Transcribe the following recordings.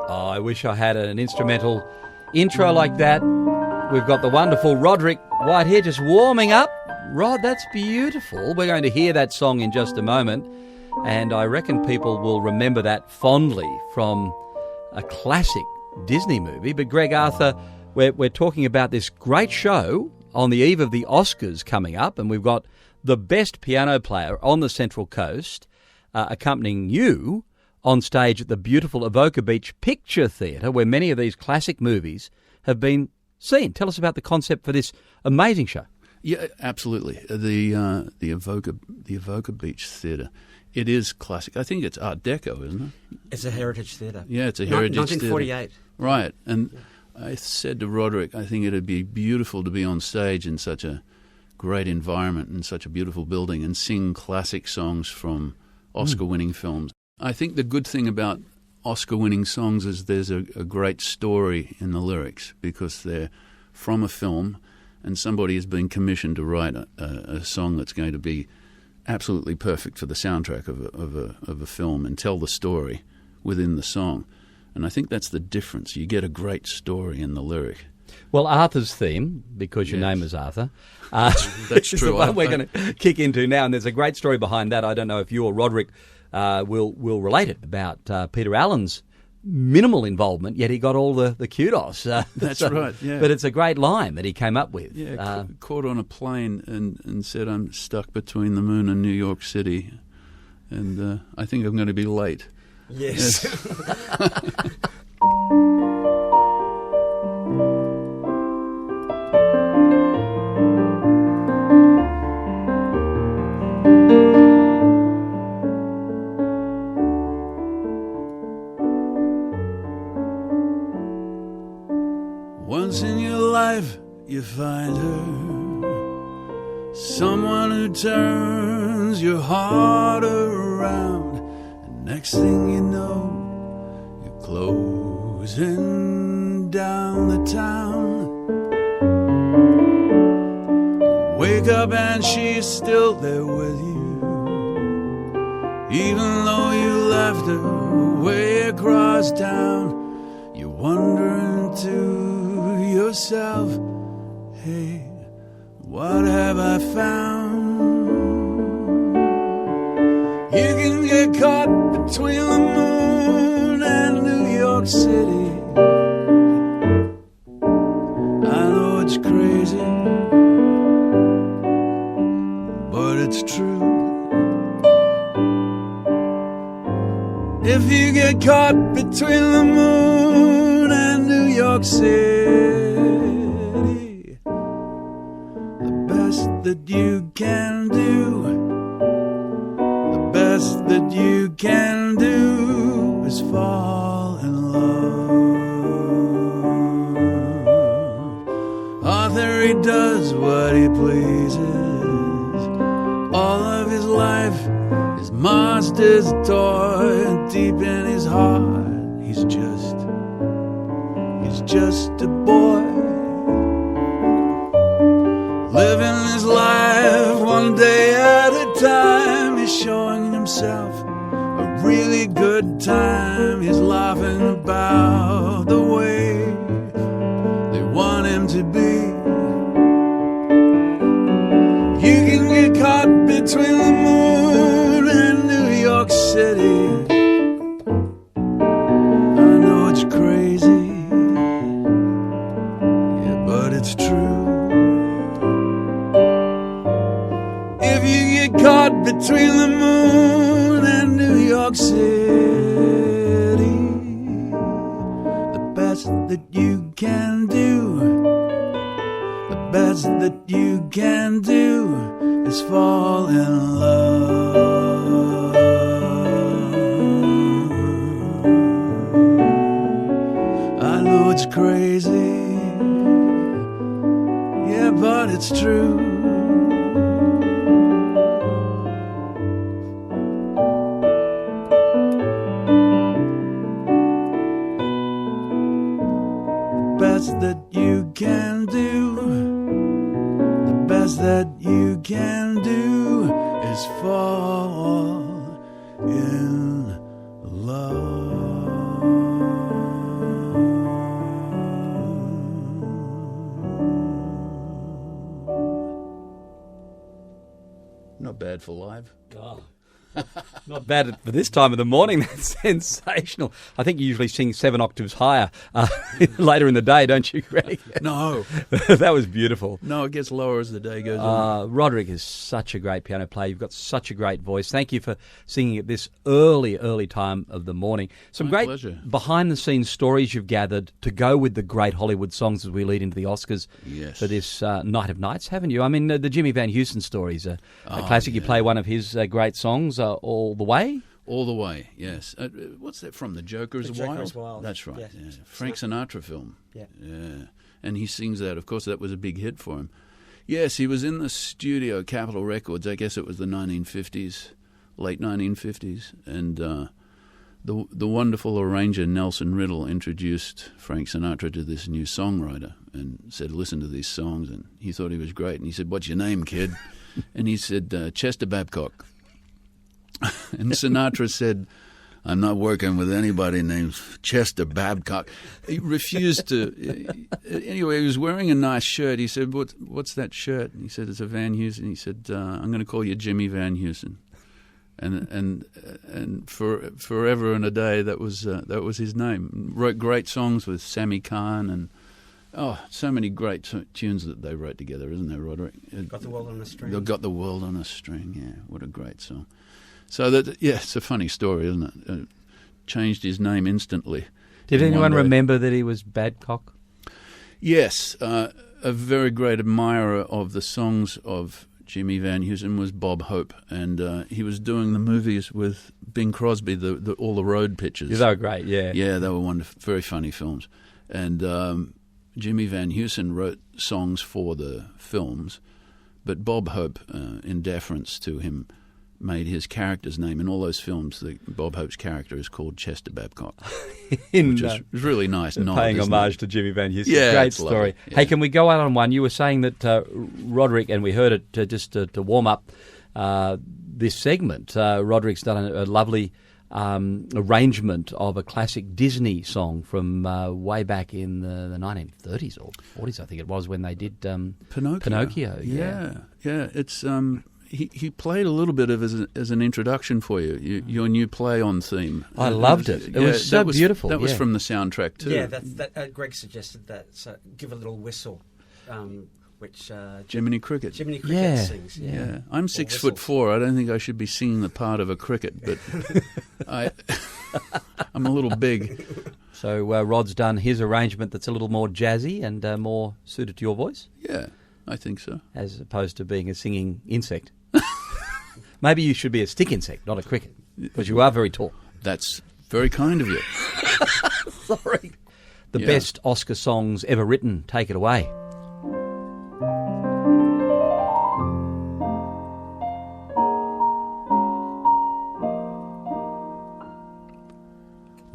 Oh, I wish I had an instrumental intro like that. We've got the wonderful Rodric White here just warming up. Rod, that's beautiful. We're going to hear that song in just a moment, and I reckon people will remember that fondly from a classic Disney movie. But Gregg Arthur, we're talking about this great show on the eve of the Oscars coming up, and we've got the best piano player on the Central Coast accompanying you on stage at the beautiful Avoca Beach Picture Theatre, where many of these classic movies have been seen. Tell us about the concept for this amazing show. Yeah, absolutely. The Avoca Beach Theatre. It is classic. I think it's Art Deco, isn't it? It's a heritage theatre. Yeah, it's a heritage 1948. theatre. Right. And I said to Rodric, I think it'd be beautiful to be on stage in such a great environment and such a beautiful building and sing classic songs from Oscar-winning films. I think the good thing about Oscar-winning songs is there's a great story in the lyrics because they're from a film and somebody has been commissioned to write a song that's going to be absolutely perfect for the soundtrack of a film and tell the story within the song. And I think that's the difference. You get a great story in the lyric. Well, Arthur's theme, because your name is Arthur, that's is true. the one we're going to kick into now, and there's a great story behind that. I don't know if you or Rodric will relate it about Peter Allen's minimal involvement, yet he got all the kudos. That's right, yeah. But it's a great line that he came up with. Yeah, caught on a plane and said, I'm stuck between the moon and New York City, and I think I'm going to be late. Yes. Once in your life you find her, someone who turns your heart around, and next thing you know, you're closing down the town. You wake up and she's still there with you, even though you left her way across town. You're wondering to yourself, hey, what have I found? You can get caught between the moon and New York City. I know it's crazy, but it's true. If you get caught between the moon and New York City, the best that you can do, the best that you can do is fall in love. Arthur, he does what he pleases. All of his life is master's toy. Deep in his heart, he's just a boy, living his life one day at a time. He's showing himself a really good time. He's laughing about the way they want him to be. You can get caught between the moon and New York City. I know it's crazy, it's true. If you get caught between the moon and New York City, the best that you can do, the best that you can do is fall in love. I know it's crazy, but it's true. The best that you can do, the best that you can do is fall in love. not bad for live. Oh. Not bad for this time of the morning. That's sensational. I think you usually sing 7 octaves higher later in the day, don't you, Greg? No. That was beautiful. No, it gets lower as the day goes on. Rodric is such a great piano player. You've got such a great voice. Thank you for singing at this early time of the morning. Some My great pleasure. behind-the-scenes stories you've gathered to go with the great Hollywood songs as we lead into the Oscars Yes. for this Night of Nights, haven't you? I mean, the Jimmy Van Heusen stories, a classic. You play one of his great songs, All the Way. All the Way, yes. What's that from? The Joker is Joker Wild? is Wild. That's right. Yeah. Yeah. Frank Sinatra film. Yeah. And he sings that. Of course, that was a big hit for him. Yes, he was in the studio, Capitol Records. I guess it was the 1950s, late 1950s. And the wonderful arranger Nelson Riddle introduced Frank Sinatra to this new songwriter and said, listen to these songs. And he thought he was great. And he said, what's your name, kid? And he said, Chester Babcock. And Sinatra said, I'm not working with anybody named Chester Babcock. He refused to. Anyway, he was wearing a nice shirt. He said, what's that shirt? And he said, it's a Van Heusen. He said, I'm going to call you Jimmy Van Heusen. And forever and a day, that was his name. Wrote great songs with Sammy Kahn and so many great tunes that they wrote together, isn't there, Rodric? Got the World on a String. They've got the world on a string. Yeah, what a great song. So that it's a funny story, isn't it? Changed his name instantly. Did anyone remember that he was Badcock? Yes, a very great admirer of the songs of Jimmy Van Heusen was Bob Hope, and he was doing the movies with Bing Crosby, all the road pictures. Yeah, they were great, yeah. Yeah, they were wonderful, very funny films. And Jimmy Van Heusen wrote songs for the films, but Bob Hope, in deference to him, made his character's name in all those films. Bob Hope's character is called Chester Babcock, which is really nice. Paying homage to Jimmy Van Heusen. Yeah, great story. Yeah. Hey, can we go out on one? You were saying that Rodric, and we heard it just to warm up this segment, Rodric's done a lovely arrangement of a classic Disney song from way back in the 1930s or 40s, I think it was, when they did Pinocchio. Yeah. It's he played a little bit of as an introduction for you, your new play on theme. I loved it. It was so beautiful. That was from the soundtrack too. Yeah, Greg suggested that. So give a little whistle, which Jiminy Cricket. Jiminy Cricket sings. Yeah. I'm 6'4". I don't think I should be singing the part of a cricket, but I'm a little big. So Rod's done his arrangement that's a little more jazzy and more suited to your voice? Yeah, I think so. As opposed to being a singing insect. Maybe you should be a stick insect, not a cricket, because you are very tall. That's very kind of you. Sorry. The best Oscar songs ever written. Take it away.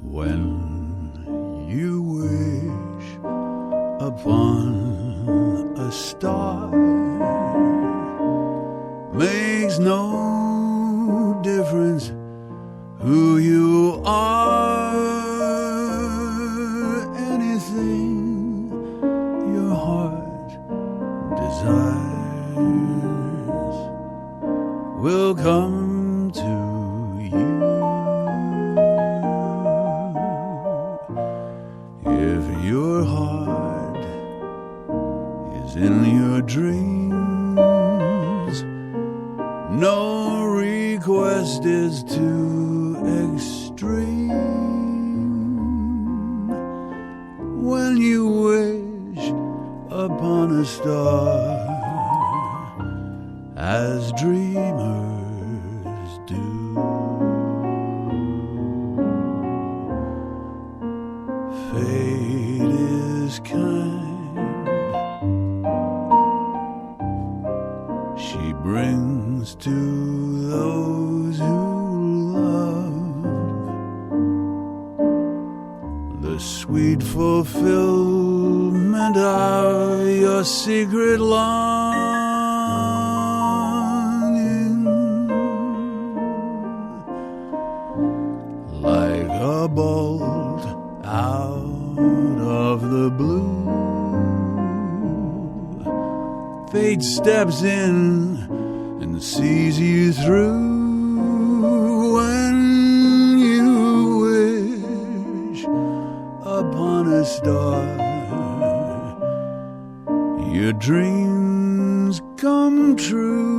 When you wish upon a star, makes no difference who you are. Anything your heart desires will come to you. If your heart is in your dreams, no request is too extreme. When you wish upon a star, as dreamers do, fate is kind. She brings to those who love the sweet fulfillment of your secret longing, like a bolt out of the blue. Fate steps in and sees you through when you wish upon a star. Your dreams come true.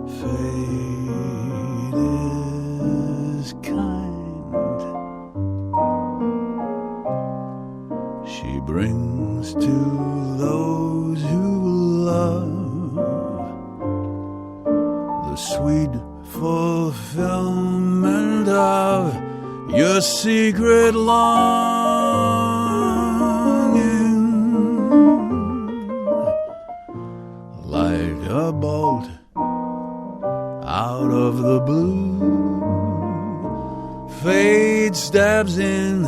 Fate is kind. She brings to those who love the sweet fulfillment of your secret longing. Like a bolt out of the blue, fate stabs in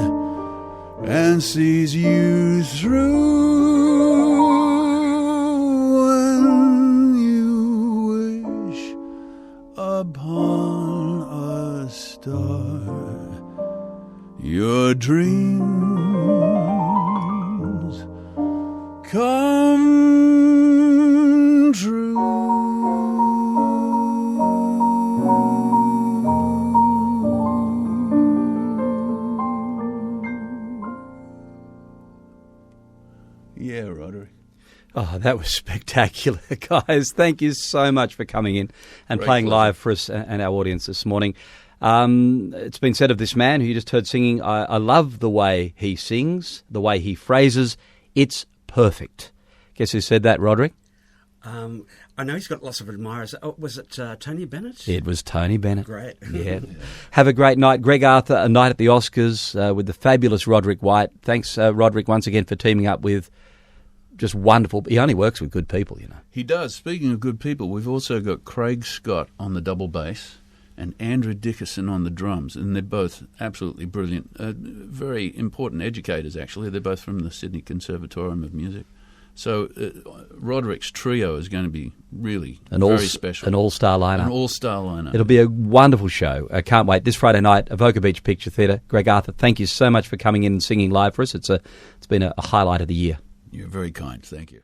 and sees you through when you wish upon a star. Your dreams come true. Yeah, Rodric. Oh, that was spectacular, guys. Thank you so much for coming in and Great playing pleasure. live for us and our audience this morning. It's been said of this man who you just heard singing, I love the way he sings, the way he phrases. It's perfect. Guess who said that, Rodric? I know he's got lots of admirers. Oh, was it Tony Bennett? It was Tony Bennett. Great. Yeah. Have a great night. Gregg Arthur, a night at the Oscars with the fabulous Rodric White. Thanks, Rodric, once again for teaming up with just wonderful. He only works with good people, you know. He does. Speaking of good people, we've also got Craig Scott on the double bass and Andrew Dickerson on the drums, and they're both absolutely brilliant. Very important educators, actually. They're both from the Sydney Conservatorium of Music. So Rodric's trio is going to be really very special. An all-star lineup. An all-star lineup. It'll be a wonderful show. I can't wait. This Friday night, Avoca Beach Picture Theatre. Gregg Arthur, thank you so much for coming in and singing live for us. It's been a highlight of the year. You're very kind. Thank you.